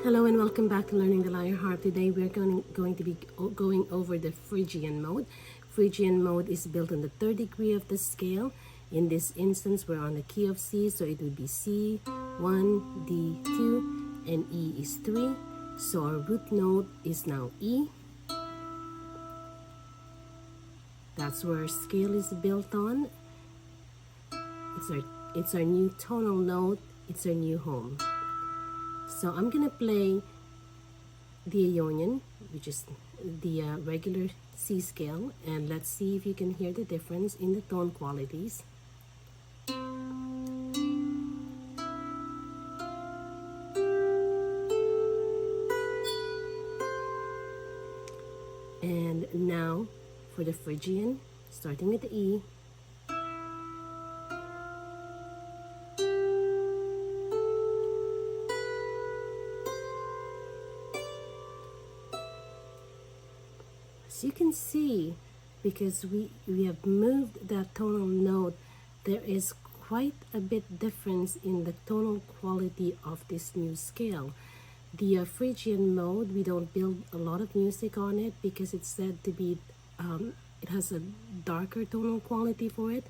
Hello and welcome back to Learning the Lyre Harp. Today we're going to be going over the Phrygian mode. Phrygian mode is built on the third degree of the scale. In this instance, we're on the key of C, so it would be C, 1, D, 2, and E is 3. So our root note is now E. That's where our scale is built on. It's our new tonal note. It's our new home. So I'm gonna play the Ionian, which is the regular C scale, and let's see if you can hear the difference in the tone qualities. And now for the Phrygian, starting with the E. As you can see, because we have moved that tonal note, there is quite a bit difference in the tonal quality of this new scale. The Phrygian mode, we don't build a lot of music on it because it's said to be, it has a darker tonal quality for it.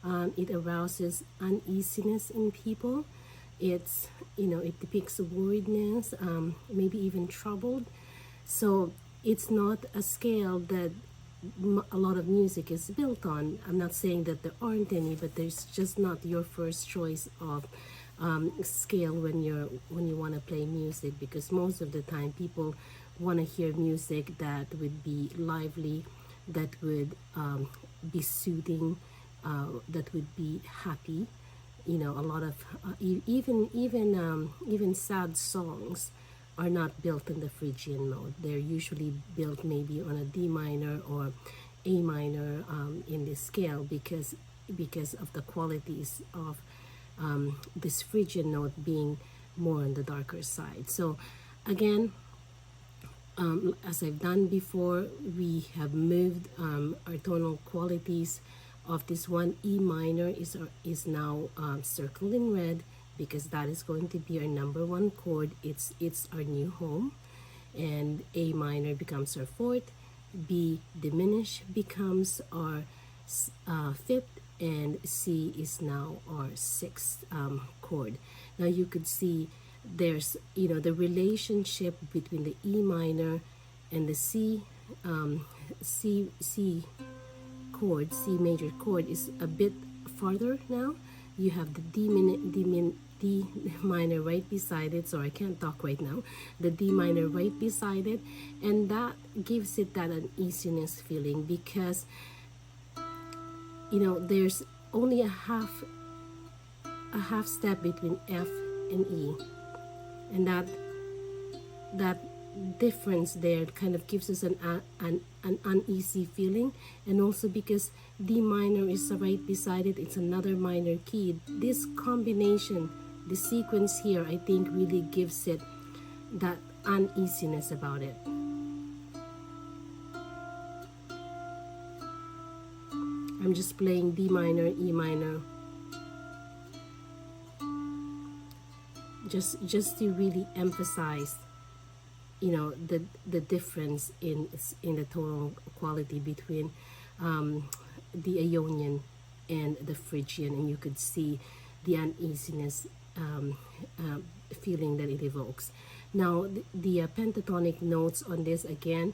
It arouses uneasiness in people. It's, it depicts worriedness, maybe even troubled. So it's not a scale that a lot of music is built on. I'm not saying that there aren't any, but there's just not your first choice of scale when you want to play music, because most of the time people want to hear music that would be lively, that would be soothing, that would be happy. A lot of even sad songs are not built in the Phrygian mode. They're usually built maybe on a D minor or A minor in this scale because of the qualities of this Phrygian note being more on the darker side. So again, as I've done before, we have moved our tonal qualities of this one. E minor is now circled in red, because that is going to be our number one chord. It's our new home. And A minor becomes our fourth, B diminished becomes our fifth, and C is now our sixth chord. Now you could see there's the relationship between the E minor and the C chord, C major chord, is a bit farther now. You have the D minor right beside it, so I can't talk right now. The D minor right beside it, and that gives it that uneasiness feeling, because there's only a half step between F and E, and that difference there kind of gives us an uneasy feeling. And also because D minor is right beside it, it's another minor key. This combination, the sequence here, I think really gives it that uneasiness about it. I'm just playing D minor, E minor, just to really emphasize the difference in the tonal quality between the Ionian and the Phrygian, and you could see the uneasiness feeling that it evokes. Now the pentatonic notes on this, again,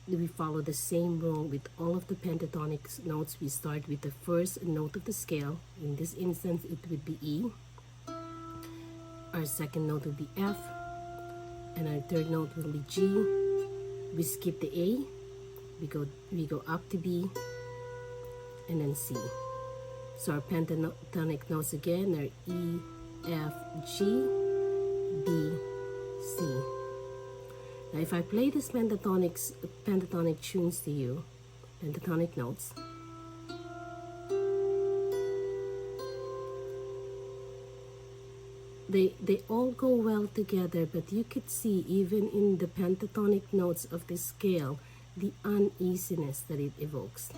we follow the same rule with all of the pentatonic notes. We start with the first note of the scale. In this instance, it would be E. Our second note would be F, and our third note will be G. We skip the A, we go up to B, and then C. So our pentatonic notes again are E, F, G, B, C. Now if I play these pentatonic tunes to you, pentatonic notes, they all go well together, but you could see even in the pentatonic notes of this scale the uneasiness that it evokes.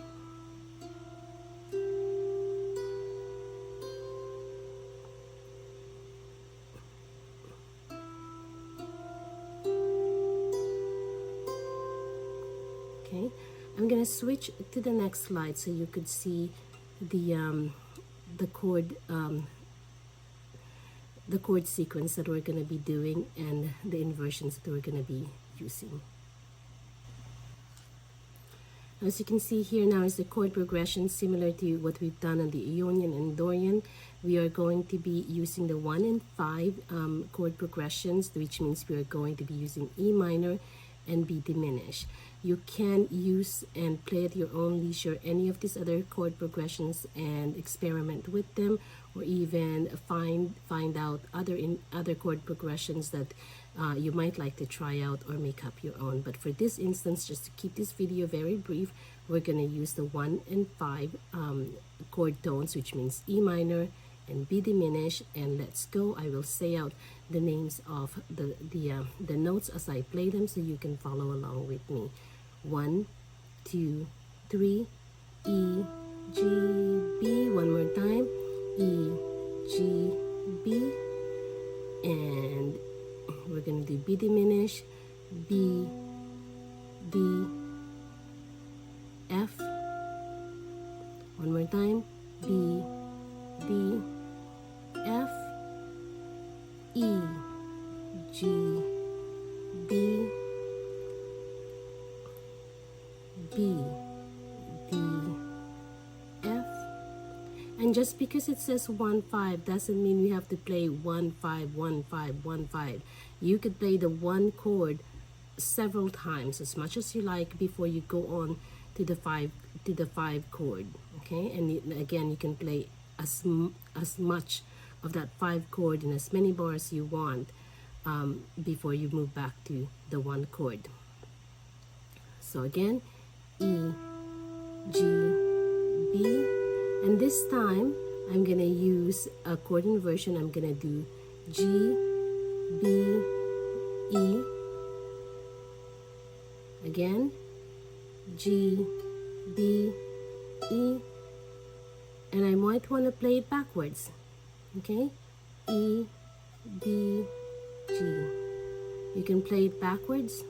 Okay, I'm gonna switch to the next slide so you could see the chord sequence that we're gonna be doing and the inversions that we're gonna be using. As you can see here now is the chord progression similar to what we've done on the Ionian and Dorian. We are going to be using the 1 and 5 chord progressions, which means we are going to be using E minor and B diminished. You can use and play at your own leisure any of these other chord progressions and experiment with them, or even find out other chord progressions that you might like to try out or make up your own. But for this instance, just to keep this video very brief, we're going to use the 1 and 5 chord tones, which means E minor and B diminished. And let's go. I will say out the names of the notes as I play them so you can follow along with me. 1, 2, 3, E, G, B. One more time. E, G, B. And we're going to do B diminished, B, D, F. One more time. B, D, F, E, G, B, B, D, F. And just because it says 1 5 doesn't mean we have to play 1 5 1 5 1 5. You could play the one chord several times, as much as you like, before you go on to the 5 chord. Okay, and again, you can play as much of that 5 chord in as many bars you want before you move back to the 1 chord. So again, E, G, B. And this time, I'm going to use a chord inversion. I'm going to do G, B, E. Again, G, B, E. And I might want to play it backwards. Okay? E, B, G. You can play it backwards.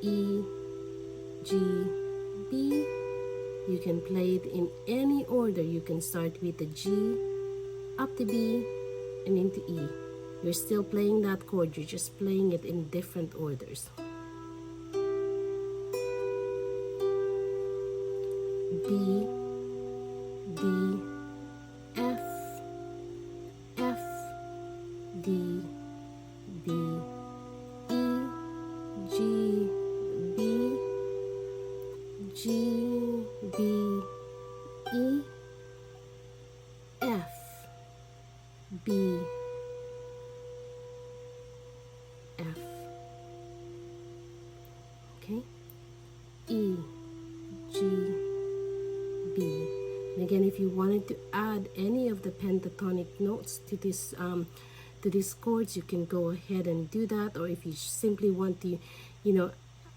E, G, B. You can play it in any order. You can start with the G, up to B, and into E. You're still playing that chord, you're just playing it in different orders. B, D, F, F, D, B, E, G, B, G, B, E, F, B, F. Okay? E, G, B. And again, if you wanted to add any of the pentatonic notes to these chords, you can go ahead and do that. Or if you simply want to,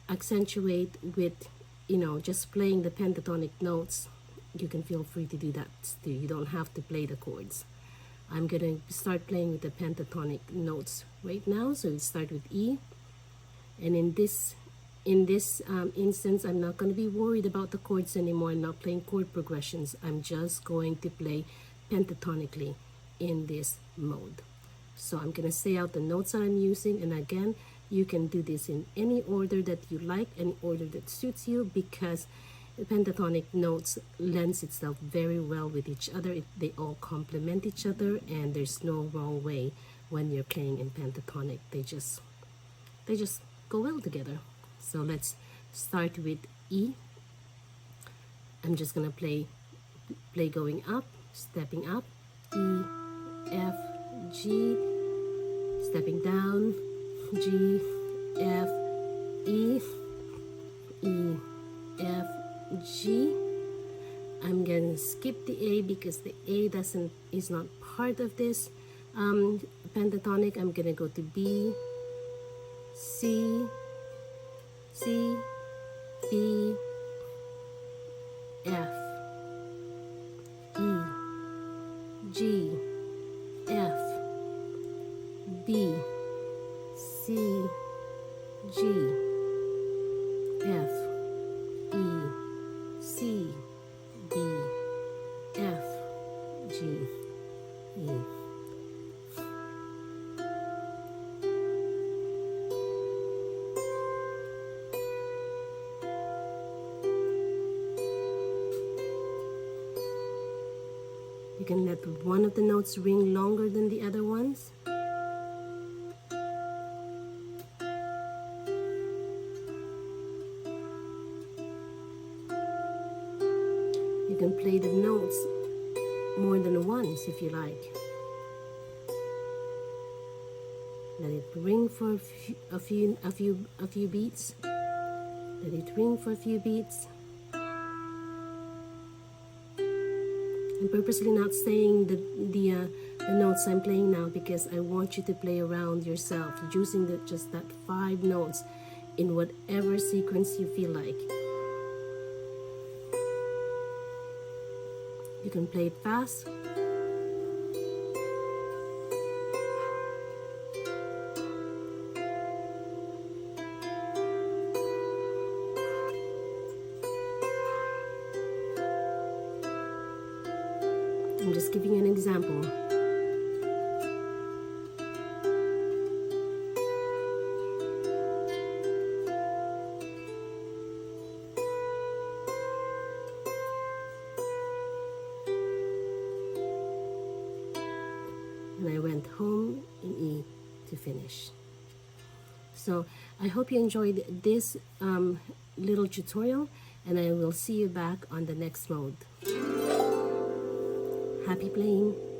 accentuate with, just playing the pentatonic notes, you can feel free to do that too. You don't have to play the chords. I'm gonna start playing with the pentatonic notes right now. So we start with E, and in this instance, I'm not going to be worried about the chords anymore. I'm not playing chord progressions. I'm just going to play pentatonically in this mode. So I'm going to say out the notes that I'm using, and again, you can do this in any order that you like, any order that suits you, because the pentatonic notes lends itself very well with each other. They all complement each other, and there's no wrong way when you're playing in pentatonic. They just go well together. So let's start with E. I'm just gonna play going up, stepping up, E, F, G, stepping down, G, F, E, E, F, G. I'm gonna skip the A because the A is not part of this pentatonic. I'm gonna go to B, C, C, B, F, E, G, F, B, C, G, F, E, C, D, F, G, E. You can let one of the notes ring longer than the other ones. You can play the notes more than once if you like. Let it ring for a few beats. Let it ring for a few beats. I'm purposely not saying the notes I'm playing now because I want you to play around yourself, using just that 5 notes in whatever sequence you feel like. You can play it fast. I'm just giving you an example. And I went home in E to finish. So I hope you enjoyed this little tutorial, and I will see you back on the next mode. Happy playing!